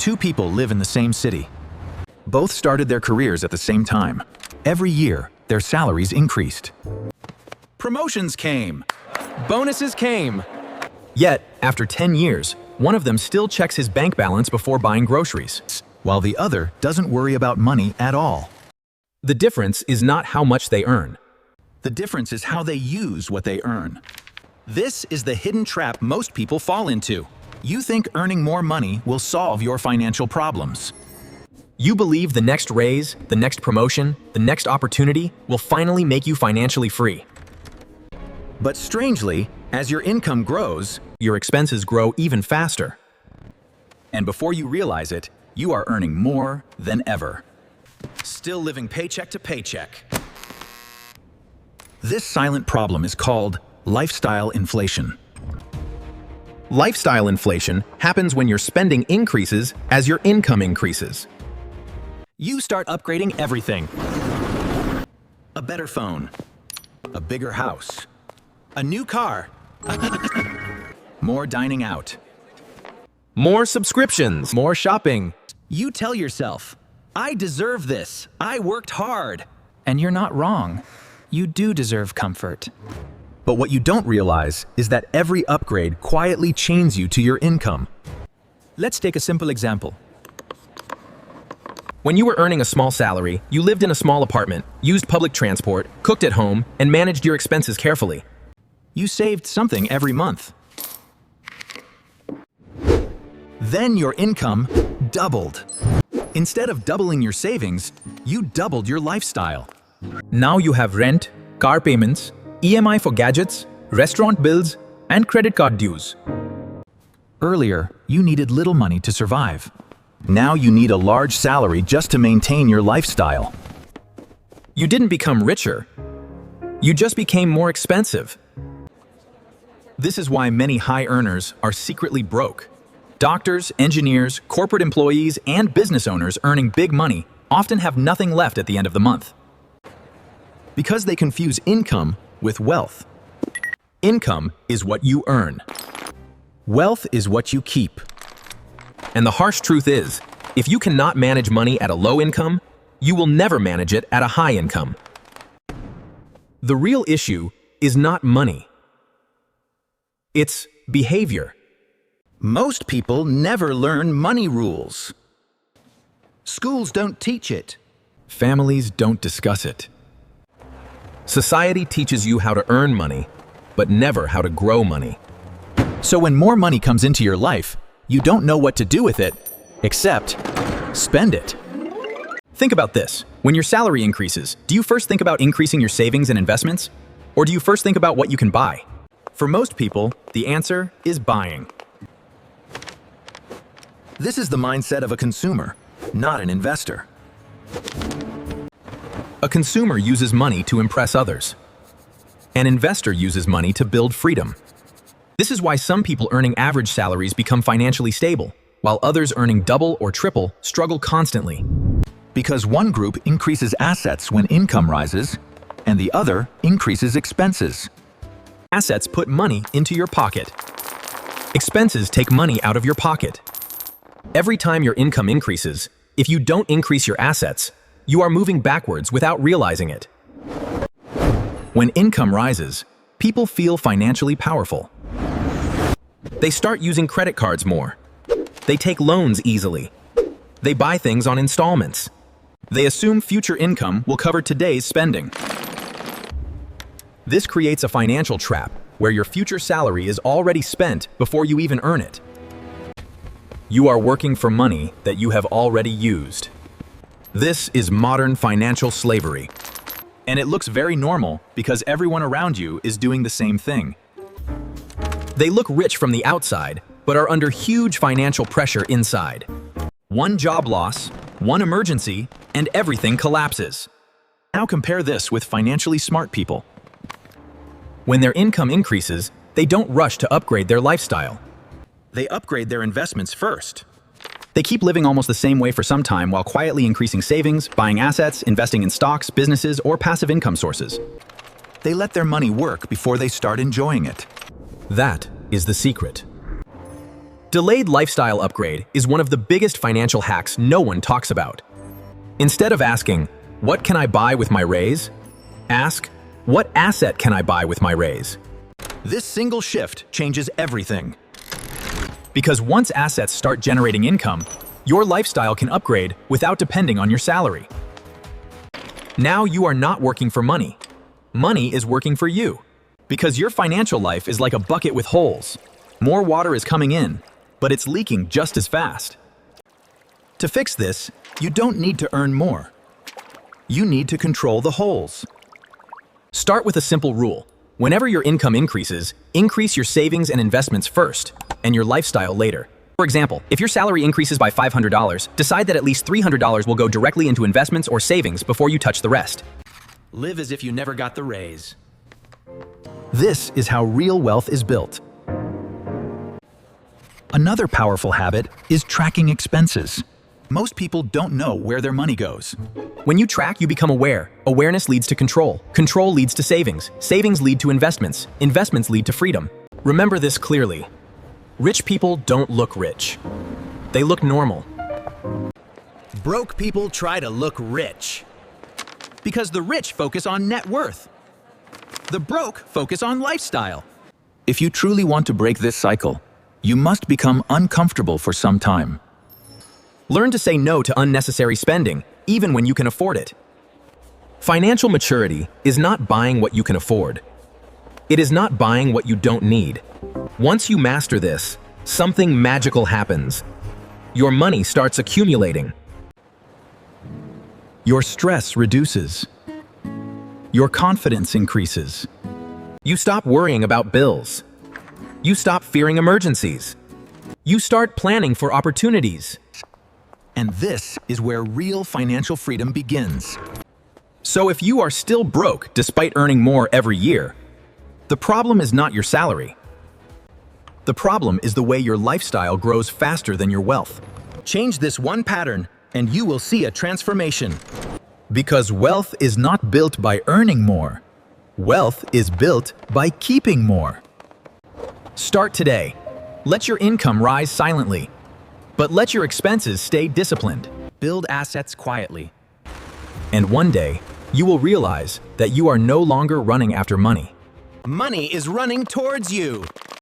Two people live in the same city. Both started their careers at the same time. Every year, their salaries increased. Promotions came. Bonuses came. Yet, after 10 years, one of them still checks his bank balance before buying groceries, while the other doesn't worry about money at all. The difference is not how much they earn. The difference is how they use what they earn. This is the hidden trap most people fall into. You think earning more money will solve your financial problems. You believe the next raise, the next promotion, the next opportunity will finally make you financially free. But strangely, as your income grows, Your expenses grow even faster. and before you realize it, you are earning more than ever. Still living paycheck to paycheck. This silent problem is called lifestyle inflation. Lifestyle inflation happens when your spending increases as your income increases. You start upgrading everything. A better phone, a bigger house, a new car, more dining out. More subscriptions, more shopping. You tell yourself, I deserve this, I worked hard. And you're not wrong. You do deserve comfort. But what you don't realize is that every upgrade quietly chains you to your income. Let's take a simple example. When you were earning a small salary, you lived in a small apartment, used public transport, cooked at home, and managed your expenses carefully. You saved something every month. Then your income doubled. Instead of doubling your savings, you doubled your lifestyle. Now you have rent, car payments, EMI for gadgets, restaurant bills, and credit card dues. Earlier, you needed little money to survive. Now you need a large salary just to maintain your lifestyle. You didn't become richer. You just became more expensive. This is why many high earners are secretly broke. Doctors, engineers, corporate employees, and business owners earning big money often have nothing left at the end of the month. Because they confuse income with wealth. Income is what you earn. Wealth is what you keep. And the harsh truth is, if you cannot manage money at a low income, you will never manage it at a high income. The real issue is not money. It's behavior. Most people never learn money rules. Schools don't teach it. Families don't discuss it. Society teaches you how to earn money, but never how to grow money. So when more money comes into your life, you don't know what to do with it, except spend it. Think about this. When your salary increases, do you first think about increasing your savings and investments? Or do you first think about what you can buy? For most people, the answer is buying. This is the mindset of a consumer, not an investor. A consumer uses money to impress others. An investor uses money to build freedom. This is why some people earning average salaries become financially stable, while others earning double or triple struggle constantly. Because one group increases assets when income rises, and the other increases expenses. Assets put money into your pocket. Expenses take money out of your pocket. Every time your income increases, if you don't increase your assets, you are moving backwards without realizing it. When income rises, people feel financially powerful. They start using credit cards more. They take loans easily. They buy things on installments. They assume future income will cover today's spending. This creates a financial trap where your future salary is already spent before you even earn it. You are working for money that you have already used. This is modern financial slavery. And it looks very normal because everyone around you is doing the same thing. They look rich from the outside, but are under huge financial pressure inside. One job loss, one emergency, and everything collapses. Now compare this with financially smart people. When their income increases, they don't rush to upgrade their lifestyle. They upgrade their investments first. They keep living almost the same way for some time while quietly increasing savings, buying assets, investing in stocks, businesses, or passive income sources. They let their money work before they start enjoying it. That is the secret. Delayed lifestyle upgrade is one of the biggest financial hacks no one talks about. Instead of asking, "What can I buy with my raise?" ask, "What asset can I buy with my raise?" This single shift changes everything. Because once assets start generating income, your lifestyle can upgrade without depending on your salary. Now you are not working for money. Money is working for you. Because your financial life is like a bucket with holes. More water is coming in, but it's leaking just as fast. To fix this, you don't need to earn more. You need to control the holes. Start with a simple rule. Whenever your income increases, increase your savings and investments first, and your lifestyle later. For example, if your salary increases by $500, decide that at least $300 will go directly into investments or savings before you touch the rest. Live as if you never got the raise. This is how real wealth is built. Another powerful habit is tracking expenses. Most people don't know where their money goes. When you track, you become aware. Awareness leads to control. Control leads to savings. Savings lead to investments. Investments lead to freedom. Remember this clearly. Rich people don't look rich. They look normal. Broke people try to look rich. Because the rich focus on net worth. The broke focus on lifestyle. If you truly want to break this cycle, you must become uncomfortable for some time. Learn to say no to unnecessary spending, even when you can afford it. Financial maturity is not buying what you can afford. It is not buying what you don't need. Once you master this, something magical happens. Your money starts accumulating. Your stress reduces. Your confidence increases. You stop worrying about bills. You stop fearing emergencies. You start planning for opportunities. And this is where real financial freedom begins. So if you are still broke despite earning more every year, the problem is not your salary. The problem is the way your lifestyle grows faster than your wealth. Change this one pattern, and you will see a transformation. Because wealth is not built by earning more. Wealth is built by keeping more. Start today. Let your income rise silently, but let your expenses stay disciplined. Build assets quietly. And one day, you will realize that you are no longer running after money. Money is running towards you.